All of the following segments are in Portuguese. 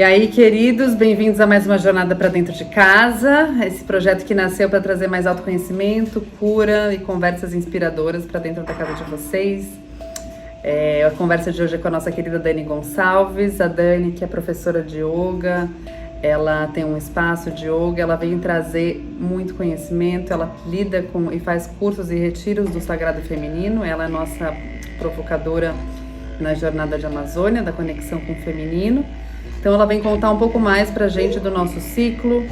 E aí, queridos, bem-vindos a mais uma Jornada para Dentro de Casa, esse projeto que nasceu para trazer mais autoconhecimento, cura e conversas inspiradoras para dentro da casa de vocês. A conversa de hoje é com a nossa querida Dani Gonçalves. A Dani, que é professora de yoga, ela tem um espaço de yoga, ela vem trazer muito conhecimento, ela lida com e faz cursos e retiros do Sagrado Feminino, ela é nossa provocadora na Jornada de Amazônia, da conexão com o feminino. Então ela vem contar um pouco mais pra gente do nosso ciclo,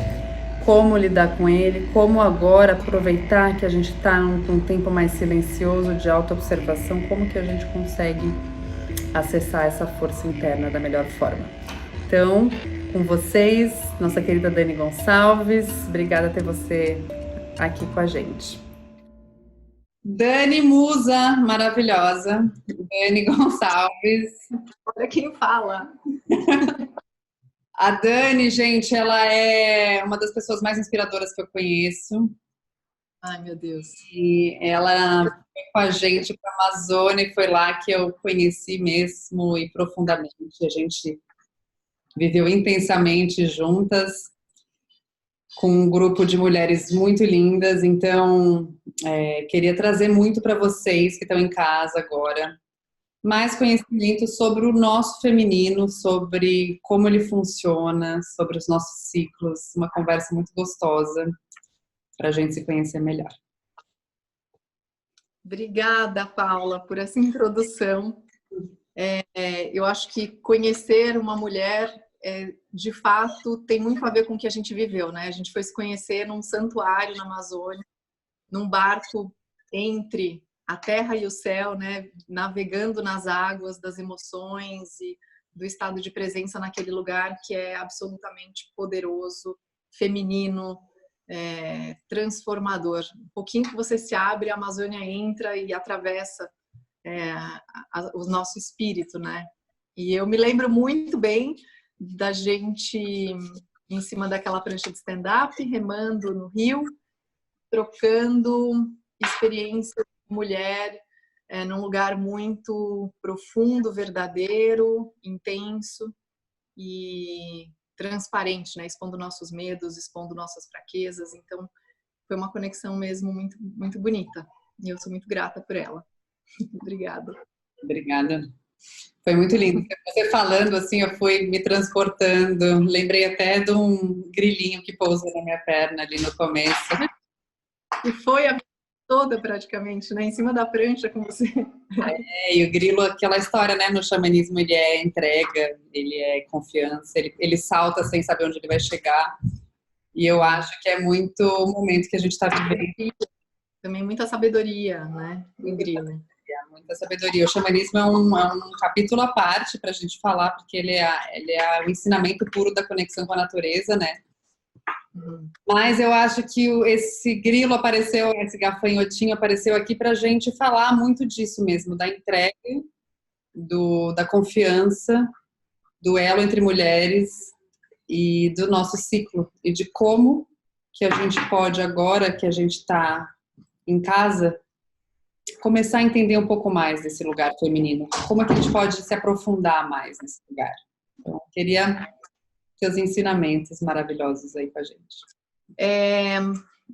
como lidar com ele, como agora aproveitar que a gente está num tempo mais silencioso de autoobservação, como que a gente consegue acessar essa força interna da melhor forma. Então, com vocês, nossa querida Dani Gonçalves, obrigada por ter você aqui com a gente. Dani Musa, maravilhosa, Dani Gonçalves. Olha quem fala. A Dani, gente, ela é uma das pessoas mais inspiradoras que eu conheço. Ai, meu Deus. E ela foi com a gente para a Amazônia e foi lá que eu conheci mesmo e profundamente. A gente viveu intensamente juntas com um grupo de mulheres muito lindas. Então, queria trazer muito para vocês que estão em casa agora mais conhecimento sobre o nosso feminino, sobre como ele funciona, sobre os nossos ciclos, uma conversa muito gostosa para a gente se conhecer melhor. Obrigada, Paula, por essa introdução. Eu acho que conhecer uma mulher, de fato, tem muito a ver com o que a gente viveu, né? A gente foi se conhecer num santuário na Amazônia, num barco entre a terra e o céu, né? Navegando nas águas das emoções e do estado de presença naquele lugar que é absolutamente poderoso, feminino, transformador. Um pouquinho que você se abre, a Amazônia entra e atravessa o nosso espírito, né? E eu me lembro muito bem da gente em cima daquela prancha de stand-up, remando no rio, trocando experiência de mulher num lugar muito profundo, verdadeiro, intenso e transparente, né? Expondo nossos medos, expondo nossas fraquezas. Então, foi uma conexão mesmo muito, muito bonita. E eu sou muito grata por ela. Obrigada. Obrigada. Foi muito lindo. Você falando assim, eu fui me transportando. Lembrei até de um grilinho que pousou na minha perna ali no começo. E foi a vida toda praticamente, né? Em cima da prancha com você. E o grilo, aquela história, né? No xamanismo ele é entrega, ele é confiança, ele salta sem saber onde ele vai chegar. E eu acho que é muito o momento que a gente está vivendo. Também muita sabedoria, né? O grilo. Muita sabedoria. O xamanismo é um capítulo à parte para a gente falar, porque ele é o ensinamento puro da conexão com a natureza, né? Uhum. Mas eu acho que esse grilo apareceu, esse gafanhotinho apareceu aqui para a gente falar muito disso mesmo, da entrega, da confiança, do elo entre mulheres e do nosso ciclo, e de como que a gente pode, agora que a gente está em casa, começar a entender um pouco mais desse lugar feminino. Como é que a gente pode se aprofundar mais nesse lugar? Então, queria seus ensinamentos maravilhosos aí com a gente.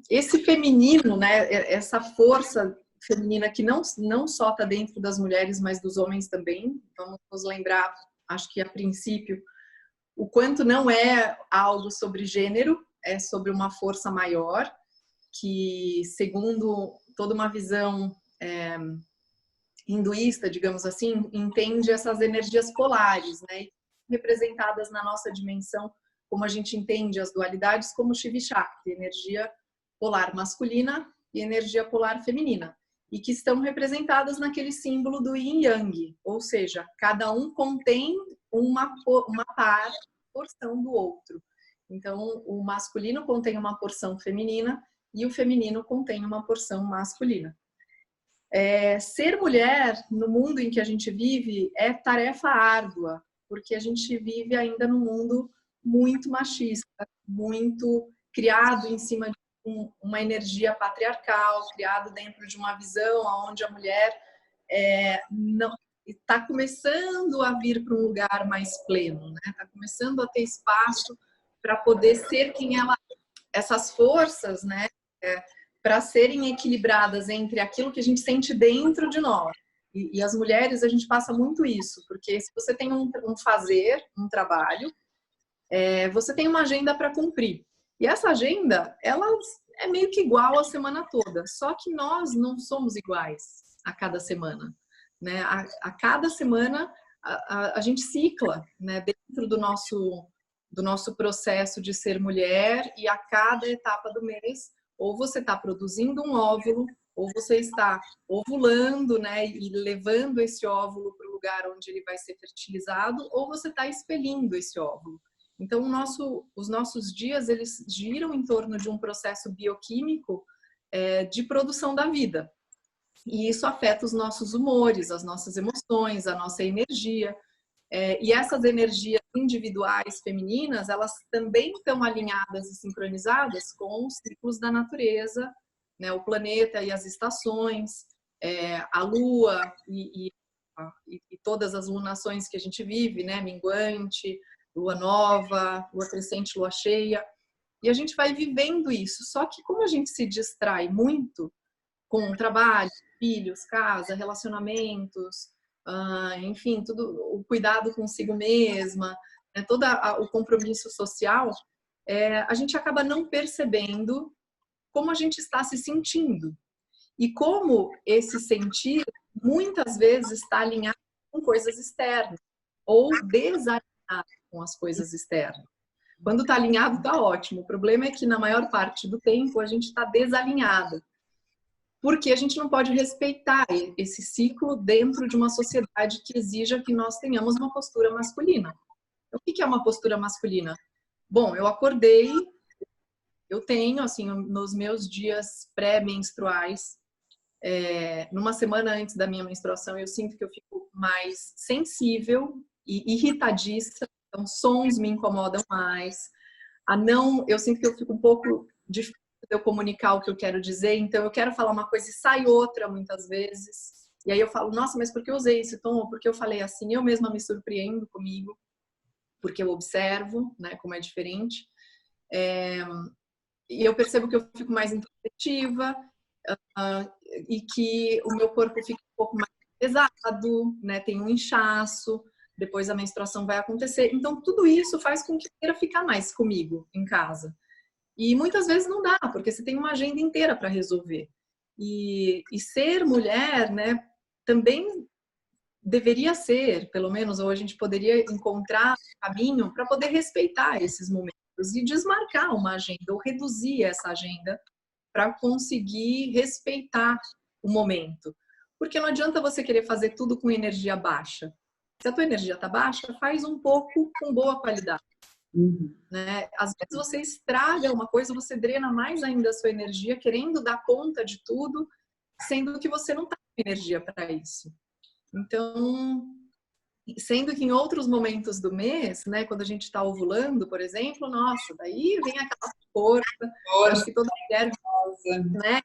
Esse feminino, né? Essa força feminina que não só está dentro das mulheres, mas dos homens também. Vamos nos lembrar, acho que a princípio, o quanto não é algo sobre gênero, é sobre uma força maior, que, segundo toda uma visão hinduísta, digamos assim, entende essas energias polares, né? Representadas na nossa dimensão, como a gente entende as dualidades, como Shiva e Shakti, energia polar masculina e energia polar feminina, e que estão representadas naquele símbolo do Yin Yang, ou seja, cada um contém uma porção do outro. Então, o masculino contém uma porção feminina e o feminino contém uma porção masculina. Ser mulher no mundo em que a gente vive é tarefa árdua, porque a gente vive ainda num mundo muito machista, muito criado em cima de uma energia patriarcal, criado dentro de uma visão onde a mulher está começando a vir para um lugar mais pleno, né? Está começando a ter espaço para poder ser quem ela é. Essas forças, né? Para serem equilibradas entre aquilo que a gente sente dentro de nós. E as mulheres, a gente passa muito isso, porque se você tem um fazer, um trabalho, você tem uma agenda para cumprir. E essa agenda, ela é meio que igual a semana toda, só que nós não somos iguais a cada semana, né? A cada semana a gente cicla, né? Dentro do nosso processo de ser mulher, e a cada etapa do mês, ou você está produzindo um óvulo, ou você está ovulando, né, e levando esse óvulo para o lugar onde ele vai ser fertilizado, ou você está expelindo esse óvulo. Então, os nossos dias, eles giram em torno de um processo bioquímico de produção da vida. E isso afeta os nossos humores, as nossas emoções, a nossa energia. E essas energias individuais femininas, elas também estão alinhadas e sincronizadas com os ciclos da natureza, né? O planeta e as estações, a lua e todas as lunações que a gente vive, né? Minguante, lua nova, lua crescente, lua cheia. E a gente vai vivendo isso. Só que como a gente se distrai muito com o trabalho, filhos, casa, relacionamentos, enfim, tudo, o cuidado consigo mesma, né, todo o compromisso social, a gente acaba não percebendo como a gente está se sentindo. E como esse sentir, muitas vezes, está alinhado com coisas externas ou desalinhado com as coisas externas. Quando está alinhado, está ótimo. O problema é que, na maior parte do tempo, a gente está desalinhada. Porque a gente não pode respeitar esse ciclo dentro de uma sociedade que exija que nós tenhamos uma postura masculina. Então, o que é uma postura masculina? Bom, eu acordei, eu tenho, assim, nos meus dias pré-menstruais, numa semana antes da minha menstruação, eu sinto que eu fico mais sensível e irritadiça, então sons me incomodam mais. Eu sinto que eu fico um pouco difícil de eu comunicar o que eu quero dizer, então eu quero falar uma coisa e sai outra muitas vezes. E aí eu falo, nossa, mas por que eu usei esse tom? Ou por que eu falei assim? Eu mesma me surpreendo comigo, porque eu observo, né, como é diferente. E eu percebo que eu fico mais introspectiva, e que o meu corpo fica um pouco mais pesado, né? Tem um inchaço, depois a menstruação vai acontecer. Então, tudo isso faz com que eu queira ficar mais comigo em casa. E muitas vezes não dá, porque você tem uma agenda inteira para resolver. E ser mulher, né, também deveria ser, pelo menos, ou a gente poderia encontrar um caminho para poder respeitar esses momentos e desmarcar uma agenda, ou reduzir essa agenda para conseguir respeitar o momento. Porque não adianta você querer fazer tudo com energia baixa. Se a tua energia está baixa, faz um pouco com boa qualidade. Né? Às vezes você estraga uma coisa, você drena mais ainda a sua energia, querendo dar conta de tudo, sendo que você não está com energia para isso. Então, sendo que em outros momentos do mês, né, quando a gente está ovulando, por exemplo, nossa, daí vem aquela força, acho que toda mulher, né,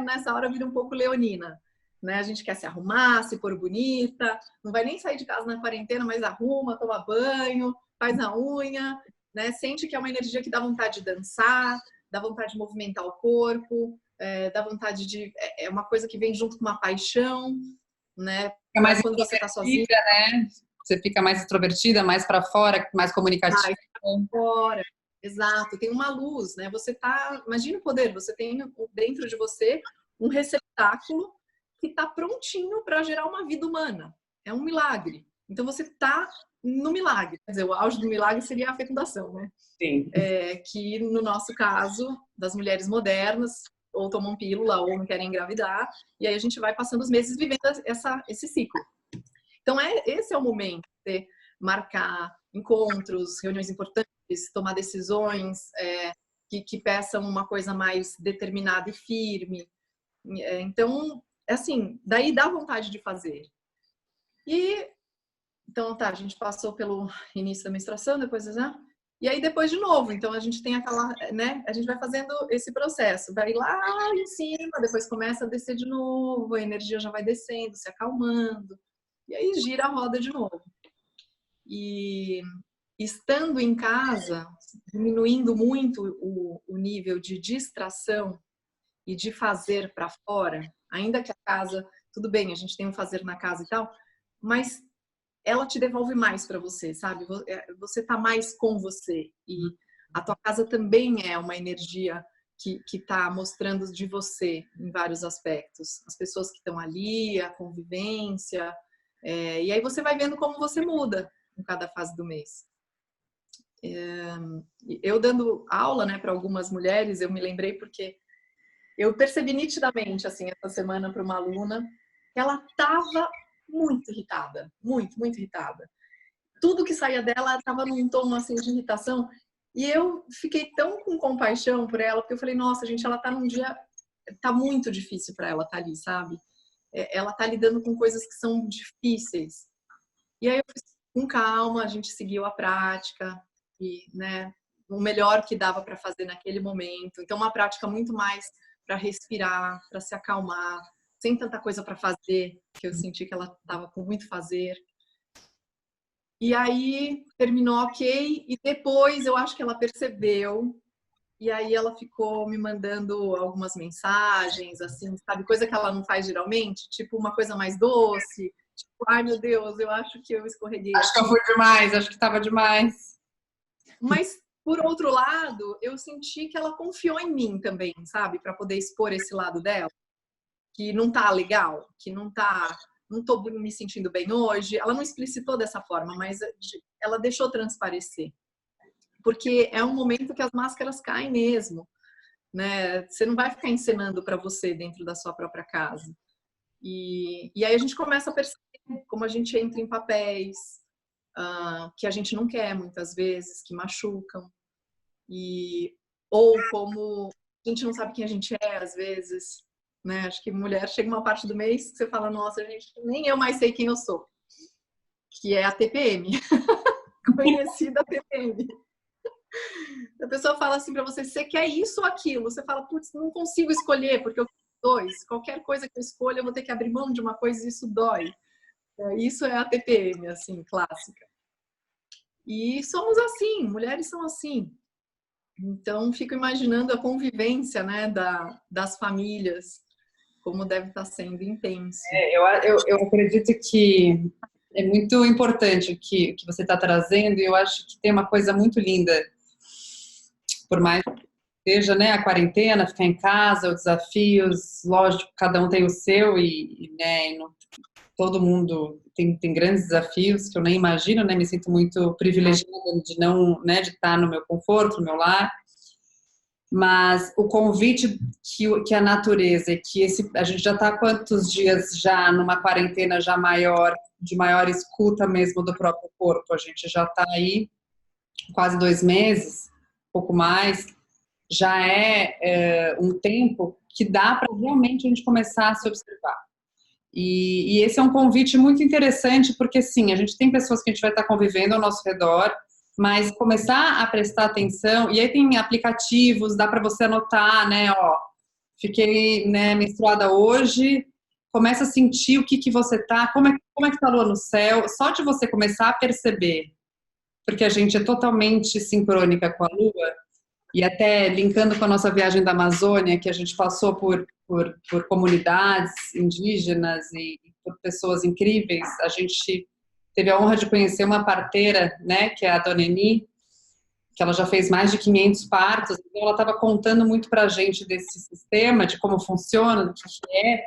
nessa hora vira um pouco leonina, né? A gente quer se arrumar, se pôr bonita, não vai nem sair de casa na quarentena, mas arruma, toma banho, faz a unha, né? Sente que é uma energia que dá vontade de dançar, dá vontade de movimentar o corpo, dá vontade de... É uma coisa que vem junto com uma paixão, né? É mais quando você tá sozinha, né? Você fica mais extrovertida, mais para fora, mais comunicativa. Mais pra fora. Exato, tem uma luz, né? Você tá, imagina o poder, você tem dentro de você um receptáculo que está prontinho para gerar uma vida humana. É um milagre. Então você está no milagre. Quer dizer, o auge do milagre seria a fecundação, né? Sim. Que no nosso caso, das mulheres modernas, ou tomam pílula ou não querem engravidar, e aí a gente vai passando os meses vivendo esse ciclo. Então esse é o momento de marcar encontros, reuniões importantes, tomar decisões que peçam uma coisa mais determinada e firme. Então, assim, daí dá vontade de fazer. E então, tá, a gente passou pelo início da menstruação, depois, né? E aí depois de novo, então a gente tem aquela, né? A gente vai fazendo esse processo, vai lá em cima, depois começa a descer de novo, a energia já vai descendo, se acalmando. E aí gira a roda de novo. E estando em casa, diminuindo muito o nível de distração e de fazer para fora, ainda que a casa, tudo bem, a gente tem um fazer na casa e tal, mas ela te devolve mais para você, sabe? Você tá mais com você. E a tua casa também é uma energia que tá mostrando de você em vários aspectos. As pessoas que estão ali, a convivência. E aí você vai vendo como você muda em cada fase do mês. Eu dando aula, né, para algumas mulheres, eu me lembrei porque eu percebi nitidamente, assim, essa semana para uma aluna, que ela estava muito irritada, muito, muito irritada. Tudo que saía dela estava num tom, assim, de irritação. E eu fiquei tão com compaixão por ela, porque eu falei, nossa, gente, ela tá num dia, tá muito difícil para ela estar ali, sabe? Ela tá lidando com coisas que são difíceis. E aí eu fiz com calma, a gente seguiu a prática e, né, o melhor que dava para fazer naquele momento. Então, uma prática muito mais para respirar, para se acalmar, sem tanta coisa para fazer, que eu senti que ela estava com muito fazer. E aí terminou ok, e depois eu acho que ela percebeu, e aí ela ficou me mandando algumas mensagens, assim, sabe, coisa que ela não faz geralmente, tipo uma coisa mais doce, tipo, ai meu Deus, eu acho que eu escorreguei. Acho que eu fui demais, acho que tava demais. Mas, por outro lado, eu senti que ela confiou em mim também, sabe, para poder expor esse lado dela, que não tá legal, que não tô me sentindo bem hoje. Ela não explicitou dessa forma, mas ela deixou transparecer. Porque é um momento que as máscaras caem mesmo, né? Você não vai ficar encenando para você dentro da sua própria casa. E aí a gente começa a perceber como a gente entra em papéis que a gente não quer muitas vezes, que machucam. Ou como a gente não sabe quem a gente é às vezes. Né? Acho que mulher chega uma parte do mês que você fala, nossa, gente, nem eu mais sei quem eu sou. Que é a TPM. Conhecida TPM. A pessoa fala assim pra você, você quer isso ou aquilo? Você fala, putz, não consigo escolher, porque eu tenho dois. Qualquer coisa que eu escolha, eu vou ter que abrir mão de uma coisa e isso dói. Isso é a TPM, assim, clássica. E somos assim, mulheres são assim. Então, fico imaginando a convivência, né, das famílias, como deve estar sendo intenso. Eu acredito que é muito importante o que você está trazendo, e eu acho que tem uma coisa muito linda, por mais que seja, né, a quarentena, ficar em casa, os desafios, lógico, cada um tem o seu, né, todo mundo tem grandes desafios que eu nem imagino, né, me sinto muito privilegiada de não, né, de estar no meu conforto, no meu lar. Mas o convite que a natureza, a gente já está há quantos dias já numa quarentena já de maior escuta mesmo do próprio corpo? A gente já está aí quase 2 meses, pouco mais. Já é um tempo que dá para realmente a gente começar a se observar. E esse é um convite muito interessante, porque sim, a gente tem pessoas que a gente vai estar convivendo ao nosso redor, mas começar a prestar atenção, e aí tem aplicativos, dá para você anotar, né, ó, fiquei, né, menstruada hoje, começa a sentir o que você tá, como é que tá a lua no céu, só de você começar a perceber, porque a gente é totalmente sincrônica com a lua, e até linkando com a nossa viagem da Amazônia, que a gente passou por comunidades indígenas e por pessoas incríveis, a gente teve a honra de conhecer uma parteira, né, que é a Dona Eni, que ela já fez mais de 500 partos, então ela estava contando muito pra gente desse sistema, de como funciona, do que é.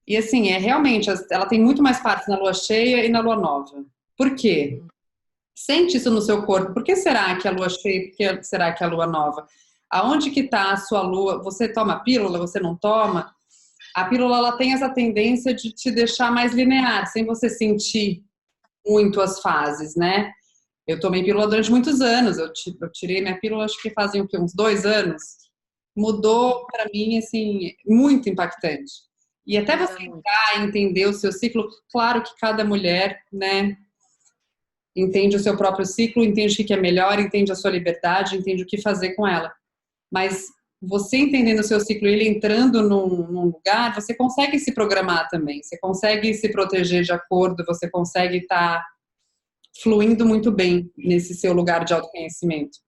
E assim, realmente, ela tem muito mais partos na lua cheia e na lua nova. Por quê? Sente isso no seu corpo. Por que será que a lua cheia, por que será que a lua nova? Aonde que está a sua lua? Você toma pílula, você não toma? A pílula, ela tem essa tendência de te deixar mais linear, sem você sentir muito as fases, né? Eu tomei pílula durante muitos anos, eu tirei minha pílula, acho que fazem o quê? Uns 2 anos. Mudou para mim, assim, muito impactante. E até você entrar e entender o seu ciclo, claro que cada mulher, né, entende o seu próprio ciclo, entende o que é melhor, entende a sua liberdade, entende o que fazer com ela. Mas você entendendo o seu ciclo e ele entrando num lugar, você consegue se programar também, você consegue se proteger de acordo, você consegue estar fluindo muito bem nesse seu lugar de autoconhecimento.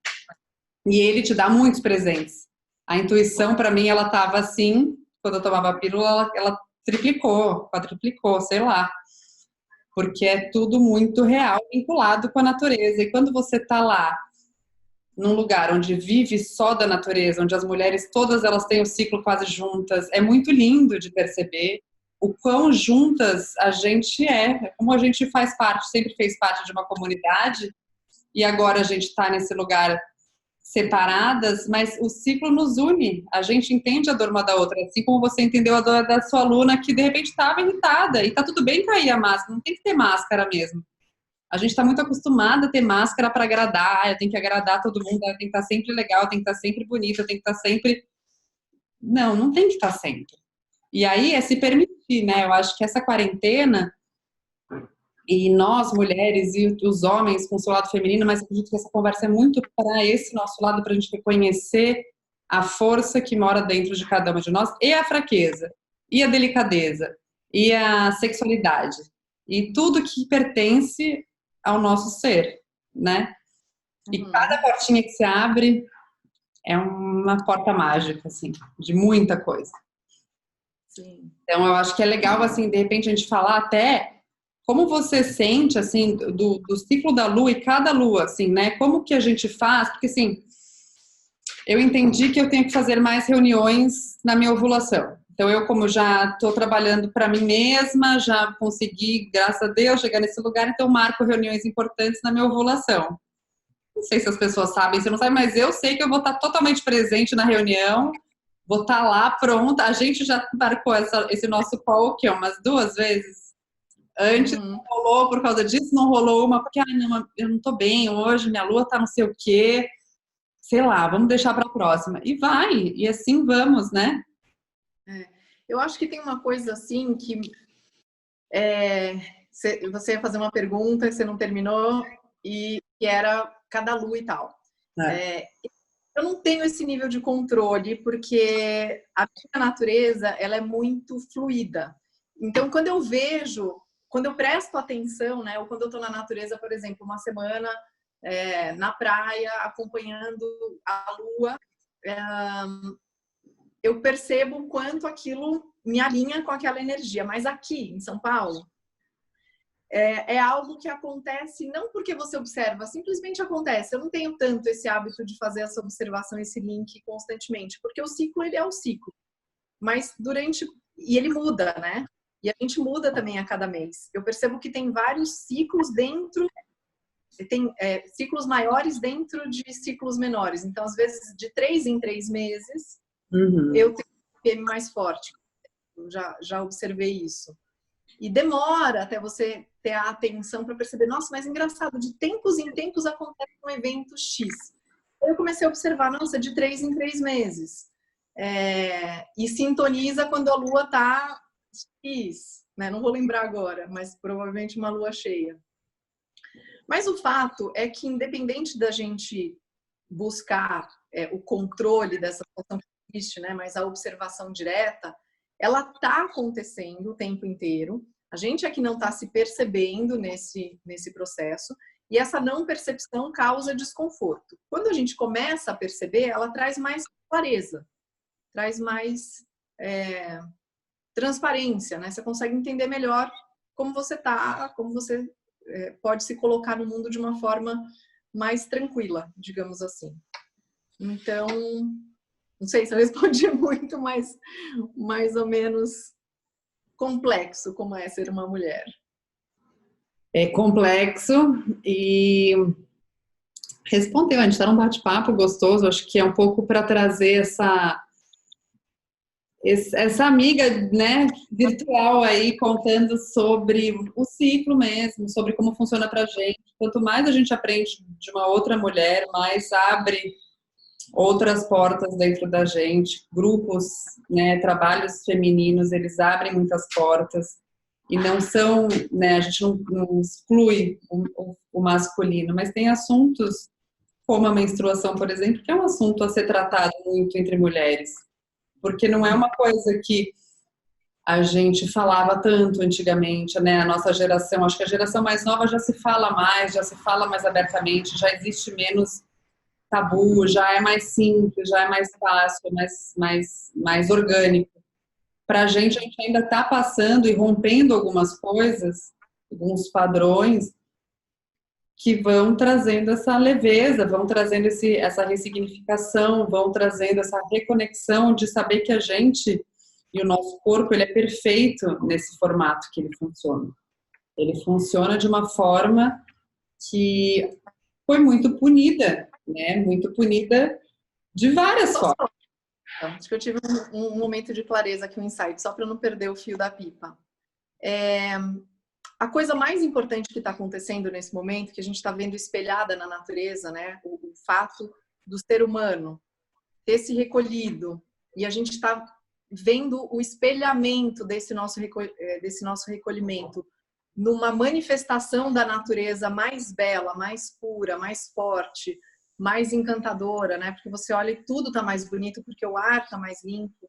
E ele te dá muitos presentes. A intuição, para mim, ela estava assim, quando eu tomava a pílula, ela triplicou, quadruplicou, sei lá. Porque é tudo muito real, vinculado com a natureza. E quando você está lá, num lugar onde vive só da natureza, onde as mulheres todas elas têm o ciclo quase juntas, é muito lindo de perceber o quão juntas a gente como a gente faz parte, sempre fez parte de uma comunidade, e agora a gente está nesse lugar separadas, mas o ciclo nos une, a gente entende a dor uma da outra, assim como você entendeu a dor da sua aluna que de repente estava irritada, e tá tudo bem cair a máscara, não tem que ter máscara mesmo. A gente está muito acostumada a ter máscara para agradar, eu tenho que agradar todo mundo, eu tenho que estar sempre legal, eu tenho que estar sempre bonita, eu tenho que estar sempre... Não tem que estar sempre. E aí é se permitir, né? Eu acho que essa quarentena, e nós, mulheres, e os homens com o seu lado feminino, mas acredito que essa conversa é muito para esse nosso lado, para a gente reconhecer a força que mora dentro de cada uma de nós, e a fraqueza, e a delicadeza, e a sexualidade, e tudo que pertence ao nosso ser, né? E cada portinha que se abre é uma porta mágica, assim, de muita coisa. Sim. Então, eu acho que é legal, assim, de repente a gente falar até como você sente, assim, do ciclo da lua e cada lua, assim, né? Como que a gente faz? Porque, assim, eu entendi que eu tenho que fazer mais reuniões na minha ovulação. Então, eu, como já estou trabalhando para mim mesma, já consegui, graças a Deus, chegar nesse lugar, então marco reuniões importantes na minha ovulação. Não sei se as pessoas sabem, se não sabem, mas eu sei que eu vou estar totalmente presente na reunião, vou estar lá pronta. A gente já marcou esse nosso call, que é umas 2 vezes. Antes não rolou por causa disso, não rolou uma, porque não, eu não tô bem hoje, minha lua tá não sei o quê. Sei lá, vamos deixar para a próxima. E vai, e assim vamos, né? Eu acho que tem uma coisa assim que você ia fazer uma pergunta, você não terminou, e que era cada lua e tal. Eu não tenho esse nível de controle, porque a minha natureza ela é muito fluida. Então, quando eu presto atenção, né, ou quando eu estou na natureza, por exemplo, uma semana na praia, acompanhando a lua, eu percebo o quanto aquilo me alinha com aquela energia. Mas aqui, em São Paulo, é algo que acontece não porque você observa, simplesmente acontece. Eu não tenho tanto esse hábito de fazer essa observação, esse link constantemente, porque o ciclo, ele é o ciclo. Mas e ele muda, né? E a gente muda também a cada mês. Eu percebo que tem vários ciclos tem ciclos maiores dentro de ciclos menores. Então, às vezes, de 3 em 3 meses, eu tenho um PM mais forte. Eu já observei isso. E demora até você ter a atenção para perceber, nossa, mas engraçado, de tempos em tempos acontece um evento X. Eu comecei a observar, nossa, de 3 em 3 meses. E sintoniza quando a lua está X, né? Não vou lembrar agora, mas provavelmente uma lua cheia. Mas o fato é que, independente da gente buscar o controle dessa situação que existe, né? Mas a observação direta, ela está acontecendo o tempo inteiro. A gente aqui não está se percebendo nesse processo, e essa não percepção causa desconforto. Quando a gente começa a perceber, ela traz mais clareza, traz mais transparência, né? Você consegue entender melhor como você está, como você pode se colocar no mundo de uma forma mais tranquila, digamos assim. Então, não sei se eu respondi muito, mas mais ou menos complexo como é ser uma mulher. É complexo e respondeu, a gente está num bate-papo gostoso, acho que é um pouco para trazer essa amiga, né, virtual aí, contando sobre o ciclo mesmo, sobre como funciona pra gente. Quanto mais a gente aprende de uma outra mulher, mais abre outras portas dentro da gente. Grupos, né, trabalhos femininos, eles abrem muitas portas e não são, né, a gente não exclui o masculino, mas tem assuntos como a menstruação, por exemplo, que é um assunto a ser tratado muito entre mulheres, porque não é uma coisa que a gente falava tanto antigamente, né? A nossa geração, acho que a geração mais nova já se fala mais, já se fala mais abertamente, já existe menos tabu, já é mais simples, já é mais fácil, mais orgânico. Para a gente ainda está passando e rompendo algumas coisas, alguns padrões que vão trazendo essa leveza, vão trazendo essa ressignificação, vão trazendo essa reconexão de saber que a gente e o nosso corpo ele é perfeito nesse formato que ele funciona. Ele funciona de uma forma que foi muito punida, né? Muito punida de várias formas. Acho que eu tive um momento de clareza aqui, um insight, só para não perder o fio da pipa. A coisa mais importante que está acontecendo nesse momento, que a gente está vendo espelhada na natureza, né? O fato do ser humano ter se recolhido, e a gente está vendo o espelhamento desse nosso recolhimento numa manifestação da natureza mais bela, mais pura, mais forte, mais encantadora, né? Porque você olha e tudo está mais bonito, porque o ar está mais limpo.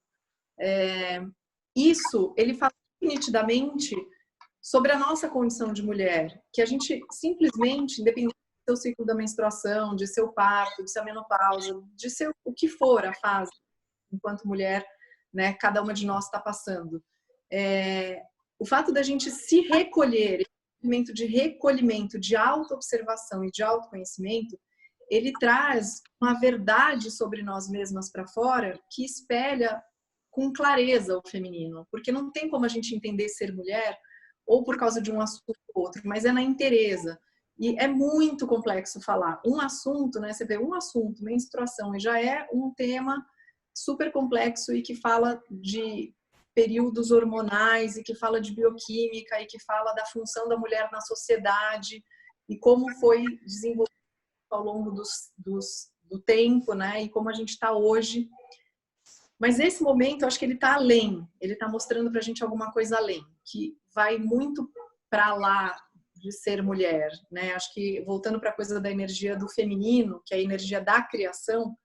Isso, ele fala nitidamente sobre a nossa condição de mulher, que a gente simplesmente, independente do seu ciclo da menstruação, de seu parto, de sua menopausa, de seu o que for a fase, enquanto mulher, né, cada uma de nós está passando. O fato da gente se recolher, esse movimento de recolhimento, de autoobservação e de autoconhecimento, ele traz uma verdade sobre nós mesmas para fora que espelha com clareza o feminino, porque não tem como a gente entender ser mulher ou por causa de um assunto ou outro, mas é na inteireza. E é muito complexo falar. Um assunto, né? Você vê um assunto, menstruação, e já é um tema super complexo e que fala de períodos hormonais e que fala de bioquímica e que fala da função da mulher na sociedade e como foi desenvolvido ao longo do tempo, né? E como a gente está hoje. Mas esse momento, eu acho que ele está além. Ele está mostrando para a gente alguma coisa além, que vai muito para lá de ser mulher, né? Acho que voltando para a coisa da energia do feminino, que é a energia da criação,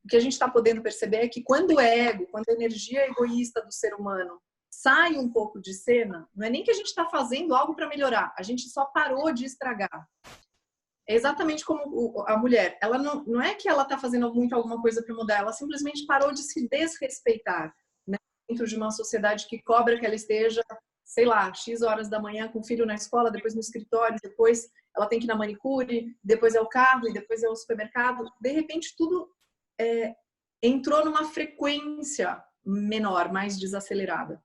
o que a gente está podendo perceber é que quando o ego, quando a energia egoísta do ser humano sai um pouco de cena, não é nem que a gente está fazendo algo para melhorar, a gente só parou de estragar. É exatamente como a mulher. Ela não é que ela está fazendo muito alguma coisa para mudar, ela simplesmente parou de se desrespeitar, né? Dentro de uma sociedade que cobra que ela esteja, sei lá, X horas da manhã com o filho na escola, depois no escritório, depois ela tem que ir na manicure, depois é o carro e depois é o supermercado. De repente, tudo entrou numa frequência menor, mais desacelerada,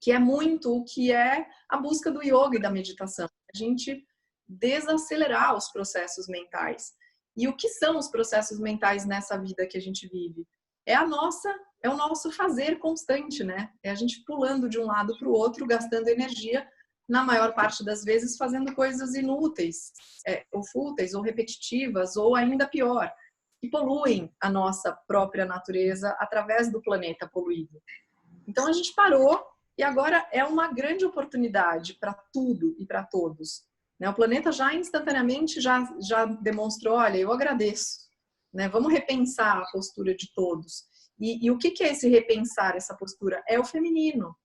que é muito o que é a busca do yoga e da meditação. A gente desacelerar os processos mentais. E o que são os processos mentais nessa vida que a gente vive? É o nosso fazer constante, né? É a gente pulando de um lado para o outro, gastando energia, na maior parte das vezes fazendo coisas inúteis, ou fúteis, ou repetitivas, ou ainda pior, que poluem a nossa própria natureza através do planeta poluído. Então a gente parou e agora é uma grande oportunidade para tudo e para todos. O planeta já instantaneamente já demonstrou, olha, eu agradeço, né? Vamos repensar a postura de todos. E o que é esse repensar essa postura? É o feminino.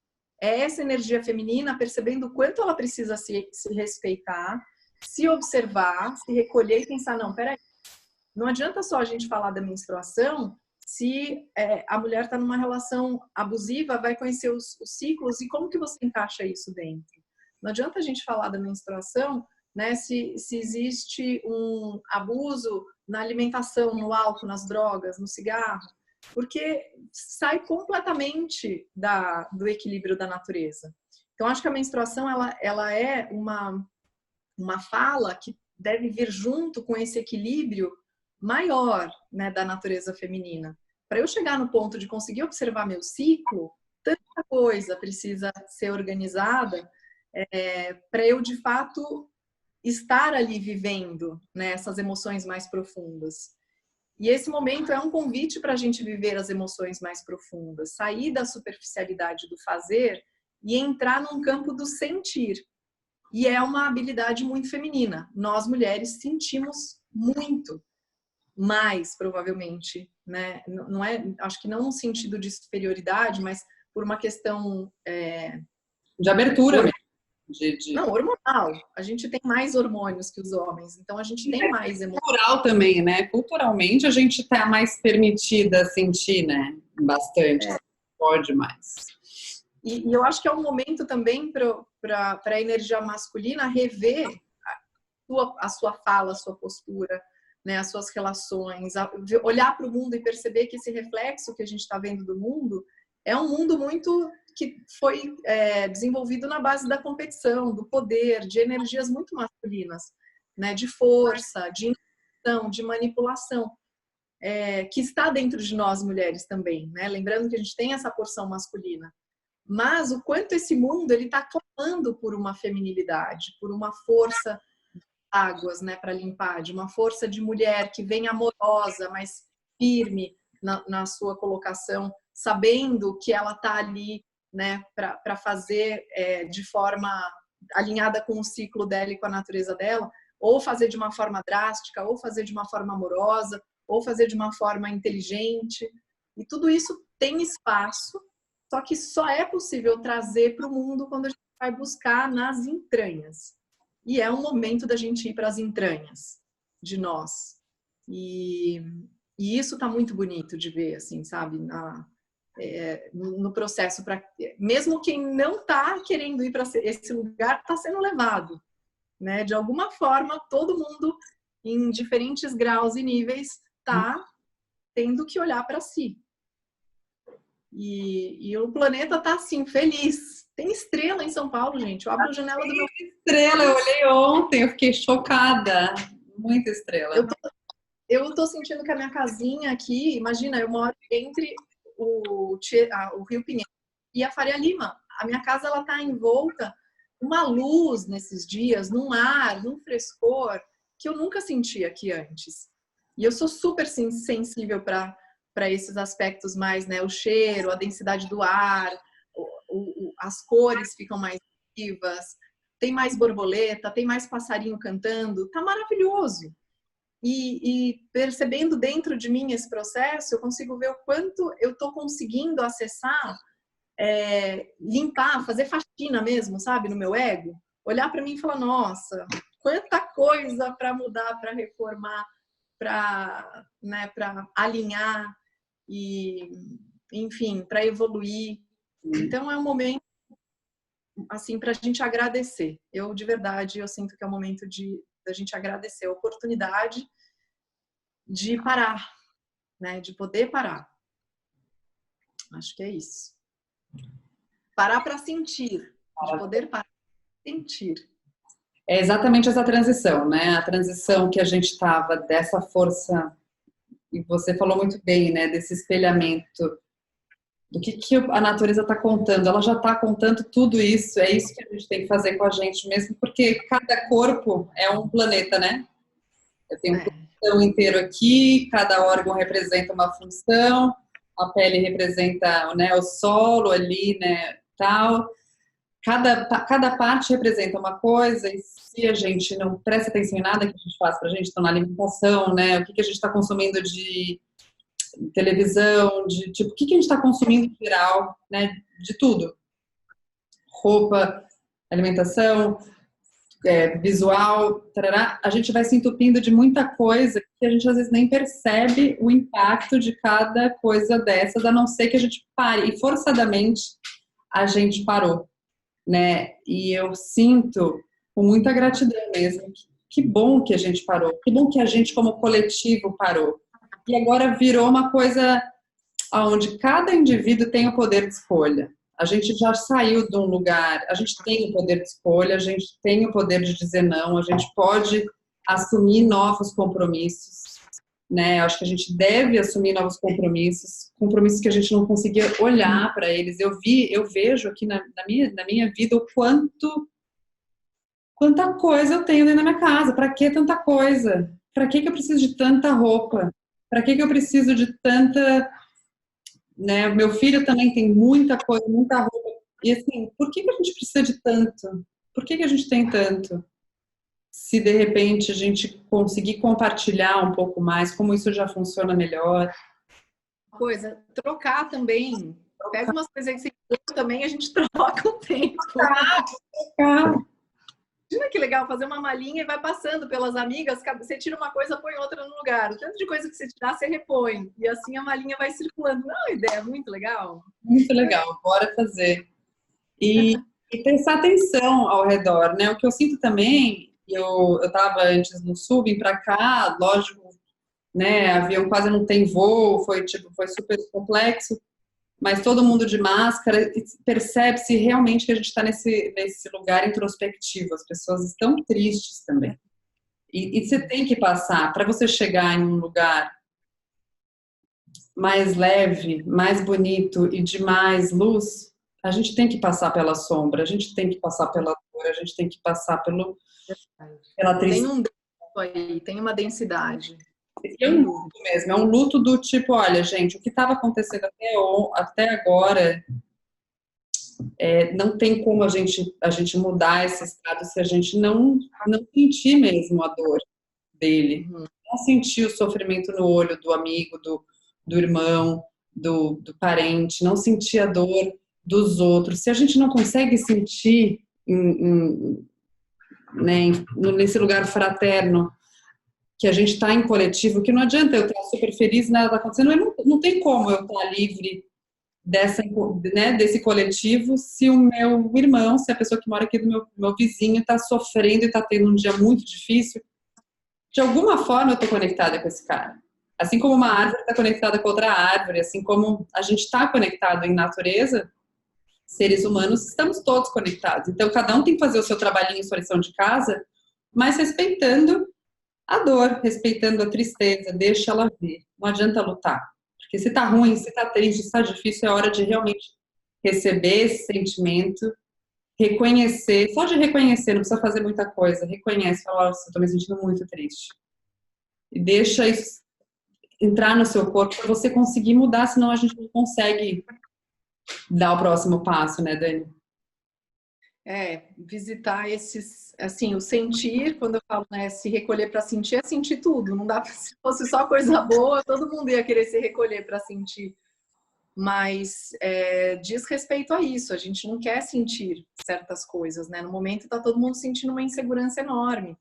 É essa energia feminina percebendo o quanto ela precisa se respeitar, se observar, se recolher e pensar, não, peraí, não adianta só a gente falar da menstruação se a mulher está numa relação abusiva, vai conhecer os ciclos e como que você encaixa isso dentro? Não adianta a gente falar da menstruação, né, se existe um abuso na alimentação, no álcool, nas drogas, no cigarro, porque sai completamente do equilíbrio da natureza. Então, acho que a menstruação ela é uma fala que deve vir junto com esse equilíbrio maior, né, da natureza feminina. Para eu chegar no ponto de conseguir observar meu ciclo, tanta coisa precisa ser organizada para eu, de fato, estar ali vivendo, né, essas emoções mais profundas. E esse momento é um convite para a gente viver as emoções mais profundas, sair da superficialidade do fazer e entrar num campo do sentir. E é uma habilidade muito feminina. Nós, mulheres, sentimos muito. mais, provavelmente, né? Não é, acho que não no sentido de superioridade, mas por uma questão de abertura mesmo. Não, hormonal. A gente tem mais hormônios que os homens, então a gente tem mais emoção. Cultural também, né? Culturalmente a gente tá mais permitida a sentir, né? Bastante. Pode mais. E eu acho que é um momento também para a energia masculina rever a sua fala, a sua postura, né, as suas relações, olhar para o mundo e perceber que esse reflexo que a gente está vendo do mundo é um mundo muito que foi desenvolvido na base da competição, do poder, de energias muito masculinas, né, de força, de intenção, de manipulação, que está dentro de nós mulheres também, né? Lembrando que a gente tem essa porção masculina. Mas o quanto esse mundo ele está clamando por uma feminilidade, por uma força de águas, né, para limpar, de uma força de mulher que vem amorosa, mas firme na sua colocação, sabendo que ela está ali, né, para fazer de forma alinhada com o ciclo dela e com a natureza dela, ou fazer de uma forma drástica, ou fazer de uma forma amorosa, ou fazer de uma forma inteligente. E tudo isso tem espaço. Só que só é possível trazer para o mundo quando a gente vai buscar nas entranhas. E é um momento da gente ir para as entranhas de nós. E isso está muito bonito de ver, assim, sabe? No processo. Mesmo quem não está querendo ir para esse lugar, está sendo levado. Né? De alguma forma, todo mundo, em diferentes graus e níveis, está tendo que olhar para si. E o planeta tá assim, feliz. Tem estrela em São Paulo, gente. Eu abro a janela do meu... Estrela, eu olhei ontem, eu fiquei chocada. Muita estrela. Eu tô sentindo que a minha casinha aqui, imagina, eu moro entre o Rio Pinheiros e a Faria Lima. A minha casa, ela tá envolta uma luz nesses dias, num ar, num frescor que eu nunca senti aqui antes. E eu sou super sensível para esses aspectos mais, né? O cheiro, a densidade do ar, as cores ficam mais vivas, tem mais borboleta, tem mais passarinho cantando, tá maravilhoso. E percebendo dentro de mim esse processo, eu consigo ver o quanto eu tô conseguindo acessar, limpar, fazer faxina mesmo, sabe, no meu ego. Olhar para mim e falar, nossa, quanta coisa para mudar, para reformar, para, né, para alinhar e, enfim, para evoluir. Então é um momento assim para a gente agradecer. Eu de verdade eu sinto que é o momento da gente agradecer a oportunidade de parar, né, de poder parar. Acho que é isso. Parar para sentir, de poder parar para sentir. É exatamente essa transição, né? A transição que a gente estava dessa força, e você falou muito bem, né? Desse espelhamento do que a natureza está contando. Ela já está contando tudo isso. É isso que a gente tem que fazer com a gente mesmo, porque cada corpo é um planeta, né? Eu tenho um planeta inteiro aqui, cada órgão representa uma função, a pele representa, né, o solo ali, né, tal. Cada parte representa uma coisa, e se a gente não presta atenção em nada que a gente faz pra gente, então na alimentação, né, o que a gente está consumindo de televisão, de tipo, o que a gente está consumindo em geral, né, de tudo. Roupa, alimentação, visual, tarará, a gente vai se entupindo de muita coisa que a gente às vezes nem percebe o impacto de cada coisa dessas, a não ser que a gente pare, e forçadamente a gente parou, né? E eu sinto com muita gratidão mesmo, que bom que a gente parou, que bom que a gente como coletivo parou. E agora virou uma coisa onde cada indivíduo tem o poder de escolha. A gente já saiu de um lugar, a gente tem o poder de escolha, a gente tem o poder de dizer não, a gente pode assumir novos compromissos, né? Acho que a gente deve assumir novos compromissos que a gente não conseguia olhar para eles. Eu vejo aqui na minha vida o quanta coisa eu tenho dentro da minha casa. Para que tanta coisa? Para que eu preciso de tanta roupa? Para que eu preciso de tanta... Né? Meu filho também tem muita coisa, muita roupa. E assim, por que a gente precisa de tanto? Por que a gente tem tanto? se de repente a gente conseguir compartilhar um pouco mais, como isso já funciona melhor. Coisa, trocar também. Pega umas coisas que você usa também, a gente troca um tempo. Ah, Imagina que legal, fazer uma malinha e vai passando pelas amigas, você tira uma coisa, põe outra no lugar. O tanto de coisa que você tirar, você repõe. E assim a malinha vai circulando. Não é uma ideia muito legal? muito legal, bora fazer. E prestar atenção ao redor, né? O que eu sinto também, eu estava antes no sul, vim para cá, lógico, né? Avião quase não tem voo, foi super complexo, mas todo mundo de máscara, e percebe-se realmente que a gente está nesse lugar introspectivo. As pessoas estão tristes também. E você tem que passar, para você chegar em um lugar mais leve, mais bonito e de mais luz, a gente tem que passar pela sombra, a gente tem que passar pela dor, a gente tem que passar pela Tem tristeza. um dentro aí, tem uma densidade. É um luto mesmo, é um luto do tipo, olha, gente, o que estava acontecendo até agora, não tem como a gente mudar esse estado se a gente não sentir mesmo a dor dele, não sentir o sofrimento no olho do amigo, do irmão, do parente, não sentir a dor dos outros. Se a gente não consegue sentir né, nesse lugar fraterno, que a gente está em coletivo, que não adianta eu estar super feliz, nada está acontecendo, não tem como eu estar livre desse coletivo se o meu irmão, se a pessoa que mora aqui do meu vizinho está sofrendo e está tendo um dia muito difícil. De alguma forma eu estou conectada com esse cara. Assim como uma árvore está conectada com outra árvore, assim como a gente está conectado em natureza, seres humanos, estamos todos conectados. Então, cada um tem que fazer o seu trabalhinho, sua lição de casa, mas respeitando a dor, respeitando a tristeza, deixa ela vir. Não adianta lutar. Porque se tá ruim, se tá triste, se tá difícil, é hora de realmente receber esse sentimento, reconhecer, só de reconhecer, não precisa fazer muita coisa, reconhece, fala, nossa, eu tô me sentindo muito triste. E deixa isso entrar no seu corpo para você conseguir mudar, senão a gente não consegue dar o próximo passo, né, Dani? Visitar esses, assim, o sentir, quando eu falo, né, se recolher para sentir, é sentir tudo. Não dá para, se fosse só coisa boa, todo mundo ia querer se recolher para sentir. Mas diz respeito a isso, a gente não quer sentir certas coisas, né? No momento está todo mundo sentindo uma insegurança enorme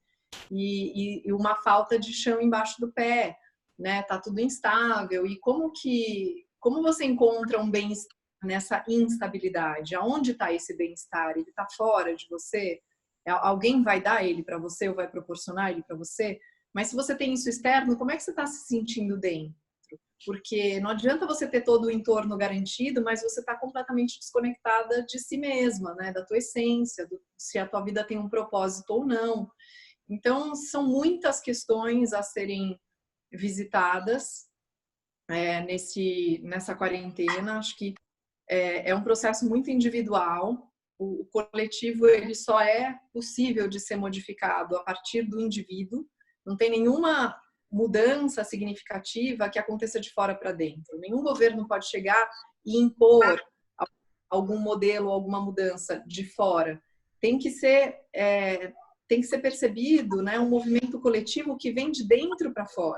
e uma falta de chão embaixo do pé, né? Tá tudo instável. E como você encontra um bem-estar nessa instabilidade? Aonde está esse bem-estar? Ele está fora de você? Alguém vai dar ele para você ou vai proporcionar ele para você? Mas se você tem isso externo, como é que você está se sentindo dentro? Porque não adianta você ter todo o entorno garantido, mas você está completamente desconectada de si mesma, né? Da tua essência, se a tua vida tem um propósito ou não. Então, são muitas questões a serem visitadas nessa quarentena. Acho que é um processo muito individual. O coletivo ele só é possível de ser modificado a partir do indivíduo. Não tem nenhuma mudança significativa que aconteça de fora para dentro. Nenhum governo pode chegar e impor algum modelo, alguma mudança de fora. Tem que ser percebido, né, um movimento coletivo que vem de dentro para fora.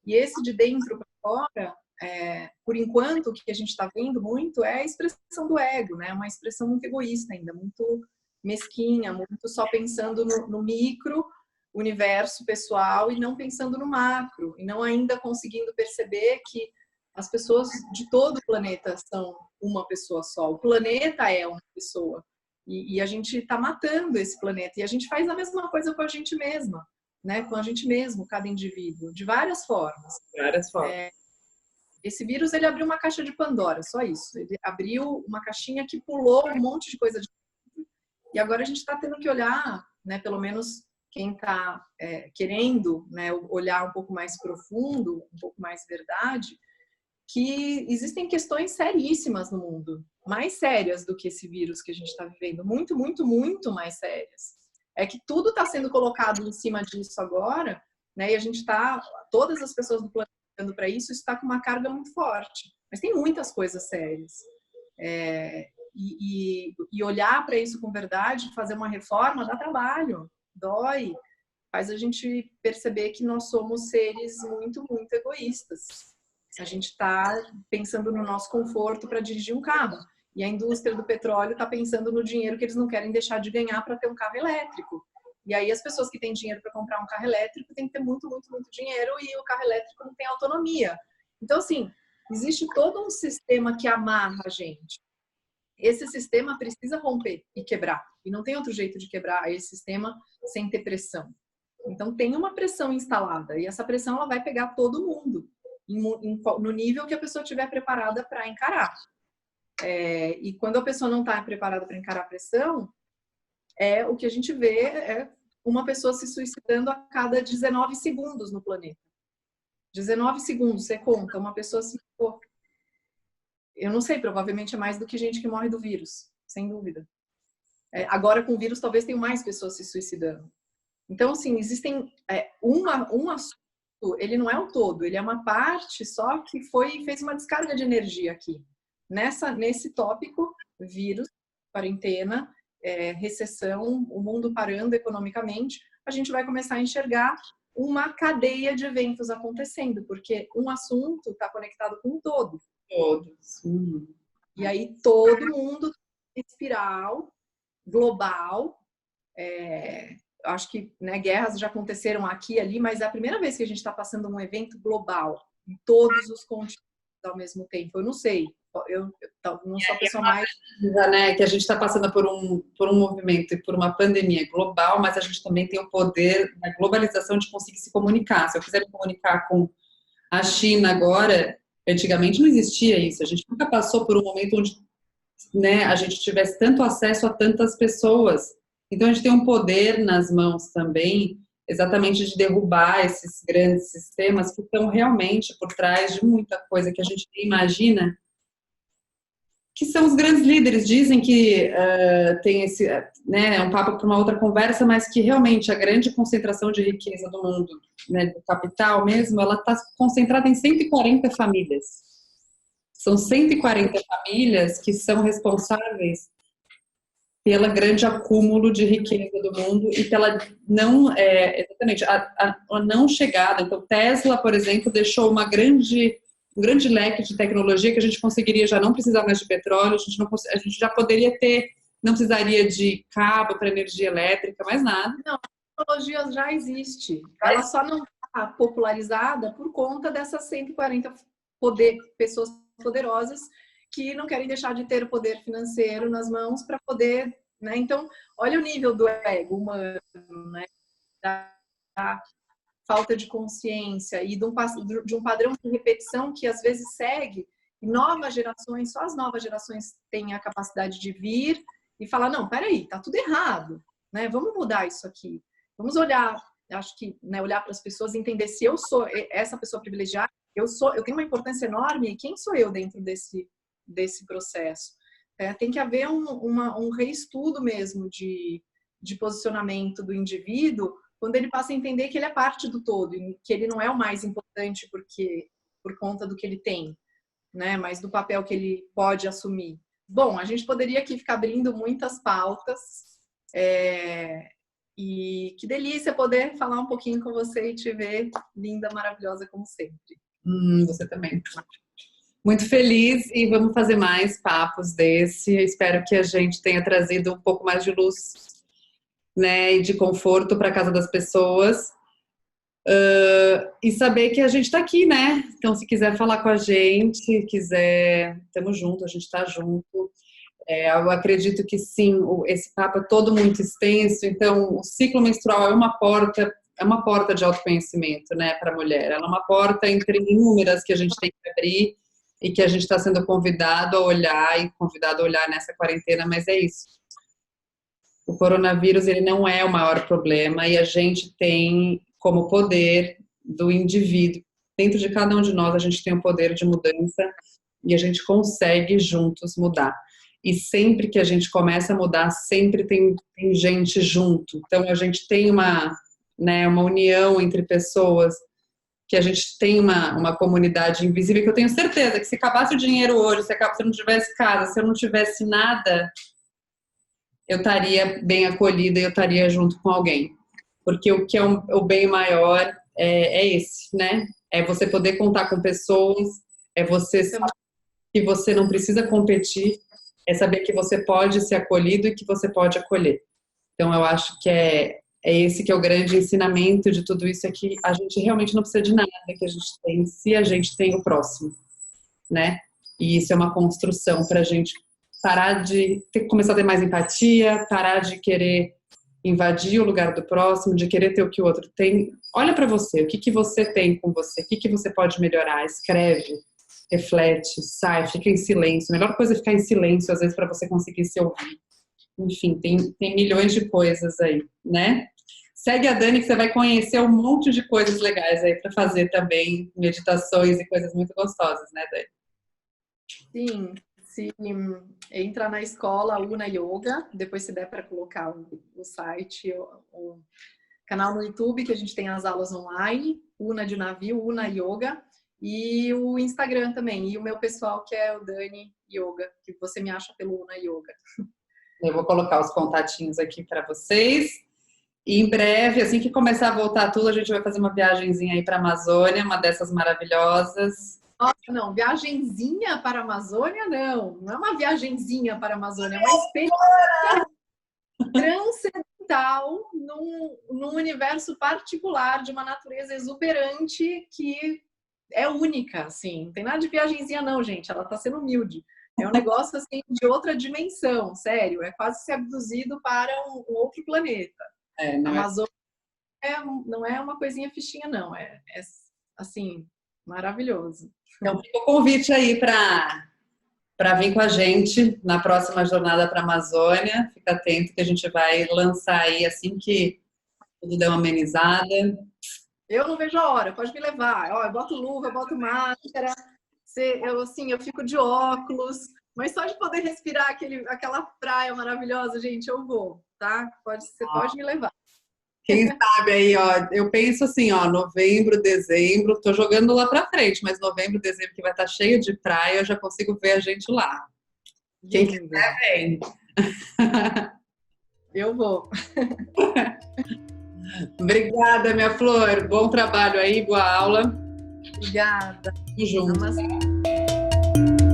E esse de dentro para fora, por enquanto, o que a gente está vendo muito é a expressão do ego, né? Uma expressão muito egoísta ainda, muito mesquinha, muito só pensando no micro universo pessoal e não pensando no macro, e não ainda conseguindo perceber que as pessoas de todo o planeta são uma pessoa só. O planeta é uma pessoa. E a gente está matando esse planeta. E a gente faz a mesma coisa com a gente mesma, né? Com a gente mesmo, cada indivíduo, de várias formas. Várias formas. Esse vírus, ele abriu uma caixa de Pandora, só isso. Ele abriu uma caixinha que pulou um monte de coisa de dentro. E agora a gente está tendo que olhar, né? Pelo menos quem está querendo, né, olhar um pouco mais profundo, um pouco mais verdade, que existem questões seríssimas no mundo, mais sérias do que esse vírus que a gente está vivendo, muito, muito, muito mais sérias. É que tudo está sendo colocado em cima disso agora, né, e a gente está, todas as pessoas do planeta olhando para isso, está com uma carga muito forte. Mas tem muitas coisas sérias. E olhar para isso com verdade, fazer uma reforma, dá trabalho. Dói, faz a gente perceber que nós somos seres muito, muito egoístas. A gente está pensando no nosso conforto para dirigir um carro. E a indústria do petróleo está pensando no dinheiro que eles não querem deixar de ganhar para ter um carro elétrico. E aí as pessoas que têm dinheiro para comprar um carro elétrico têm que ter muito, muito, muito dinheiro e o carro elétrico não tem autonomia. Então, assim, existe todo um sistema que amarra a gente. Esse sistema precisa romper e quebrar. E não tem outro jeito de quebrar esse sistema sem ter pressão. Então, tem uma pressão instalada. E essa pressão ela vai pegar todo mundo no nível que a pessoa estiver preparada para encarar. E quando a pessoa não está preparada para encarar a pressão, o que a gente vê é uma pessoa se suicidando a cada 19 segundos no planeta. 19 segundos, você conta, uma pessoa se... Eu não sei, provavelmente é mais do que gente que morre do vírus, sem dúvida. Agora, com o vírus, talvez tenham mais pessoas se suicidando. Então, assim, existem... um assunto, ele não é o todo, ele é uma parte só que fez uma descarga de energia aqui. Nesse tópico, vírus, quarentena, recessão, o mundo parando economicamente, a gente vai começar a enxergar uma cadeia de eventos acontecendo, porque um assunto está conectado com o todo. Todos. E aí todo mundo espiral global. Acho que guerras já aconteceram aqui e ali, mas é a primeira vez que a gente está passando um evento global em todos os continentes ao mesmo tempo. Eu não sei. Eu não sou a pessoa mais... Né, que a gente está passando por um movimento e por uma pandemia global, mas a gente também tem o poder da globalização de conseguir se comunicar. Se eu quiser me comunicar com a China agora, antigamente não existia isso. A gente nunca passou por um momento onde, né, a gente tivesse tanto acesso a tantas pessoas. Então a gente tem um poder nas mãos também, exatamente de derrubar esses grandes sistemas que estão realmente por trás de muita coisa que a gente nem imagina, que são os grandes líderes. Dizem que tem esse, né, é um papo para uma outra conversa, mas que realmente a grande concentração de riqueza do mundo, né, do capital mesmo, ela está concentrada em 140 famílias. São 140 famílias que são responsáveis pela grande acúmulo de riqueza do mundo e pela não, exatamente, a não chegada. Então, Tesla, por exemplo, deixou um grande leque de tecnologia que a gente conseguiria já não precisar mais de petróleo, a gente já poderia ter, não precisaria de cabo para energia elétrica, mais nada. Não, a tecnologia já existe. Ela só não está popularizada por conta dessas 140 pessoas poderosas que não querem deixar de ter o poder financeiro nas mãos para poder, né? Então, olha o nível do ego humano, né? Da falta de consciência e de um padrão de repetição que às vezes segue, e novas gerações, só as novas gerações têm a capacidade de vir e falar, não, peraí, tá tudo errado, né? Vamos mudar isso aqui. Vamos olhar, acho que, né, olhar para as pessoas e entender se eu sou essa pessoa privilegiada, eu tenho uma importância enorme, e quem sou eu dentro desse processo? Tem que haver um reestudo mesmo de posicionamento do indivíduo, quando ele passa a entender que ele é parte do todo, e que ele não é o mais importante por conta do que ele tem, né? Mas do papel que ele pode assumir. Bom, a gente poderia aqui ficar abrindo muitas pautas, e que delícia poder falar um pouquinho com você e te ver linda, maravilhosa como sempre. Você também. Muito feliz, e vamos fazer mais papos desse. Eu espero que a gente tenha trazido um pouco mais de luz, né, e de conforto para a casa das pessoas. E saber que a gente está aqui, né? Então, se quiser falar com a gente, estamos juntos, a gente está junto. Eu acredito que sim, esse papo é todo muito extenso. Então, o ciclo menstrual é uma porta de autoconhecimento, né, para a mulher. Ela é uma porta entre inúmeras que a gente tem que abrir e que a gente está sendo convidado a olhar nessa quarentena, mas é isso. O coronavírus, ele não é o maior problema, e a gente tem como poder do indivíduo, dentro de cada um de nós, a gente tem o poder de mudança e a gente consegue juntos mudar. E sempre que a gente começa a mudar, sempre tem gente junto. Então, a gente tem uma união entre pessoas, que a gente tem uma comunidade invisível, que eu tenho certeza que se acabasse o dinheiro hoje, se eu não tivesse casa, se eu não tivesse nada, eu estaria bem acolhida e eu estaria junto com alguém. porque o que é o bem maior é esse, né? É você poder contar com pessoas, é você saber que você não precisa competir, é saber que você pode ser acolhido e que você pode acolher. Então, eu acho que é esse que é o grande ensinamento de tudo isso, é que a gente realmente não precisa de nada que a gente tem, se a gente tem o próximo, né? E isso é uma construção para a gente parar de começar a ter mais empatia, parar de querer invadir o lugar do próximo, de querer ter o que o outro tem. Olha para você, o que que você tem com você, o que que você pode melhorar, escreve, reflete, sai, fica em silêncio. A melhor coisa é ficar em silêncio, às vezes, para você conseguir se ouvir. Enfim, tem milhões de coisas aí, né? Segue a Dani que você vai conhecer um monte de coisas legais aí para fazer também, meditações e coisas muito gostosas, né, Dani? Sim, se entra na escola Una Yoga, depois se der para colocar o site, o canal no YouTube, que a gente tem as aulas online, Una de navio, Una Yoga, e o Instagram também, e o meu pessoal que é o Dani Yoga, que você me acha pelo Una Yoga. Eu vou colocar os contatinhos aqui para vocês. E em breve, assim que começar a voltar tudo, a gente vai fazer uma viagenzinha aí para a Amazônia, uma dessas maravilhosas. Nossa, não, viagenzinha para a Amazônia, não é uma viagenzinha para a Amazônia, é uma experiência transcendental num universo particular de uma natureza exuberante que é única, assim, não tem nada de viagenzinha não, gente, ela está sendo humilde. É um negócio assim de outra dimensão, sério, é quase ser abduzido para um outro planeta. A Amazônia não é uma coisinha fichinha, não, é assim, maravilhoso. Então, fica o convite aí para vir com a gente na próxima jornada para a Amazônia. Fica atento que a gente vai lançar aí assim que tudo der uma amenizada. Eu não vejo a hora, pode me levar. Ó, eu boto luva, eu boto máscara, eu fico de óculos, mas só de poder respirar aquela praia maravilhosa, gente, eu vou, tá? Você pode me levar. Quem sabe aí, ó, eu penso assim, ó, novembro, dezembro, tô jogando lá pra frente, mas novembro, dezembro que vai estar cheio de praia, eu já consigo ver a gente lá. Quem quiser, vem. Eu vou. Obrigada, minha flor. Bom trabalho aí, boa aula. Obrigada. Juntos. Namastê.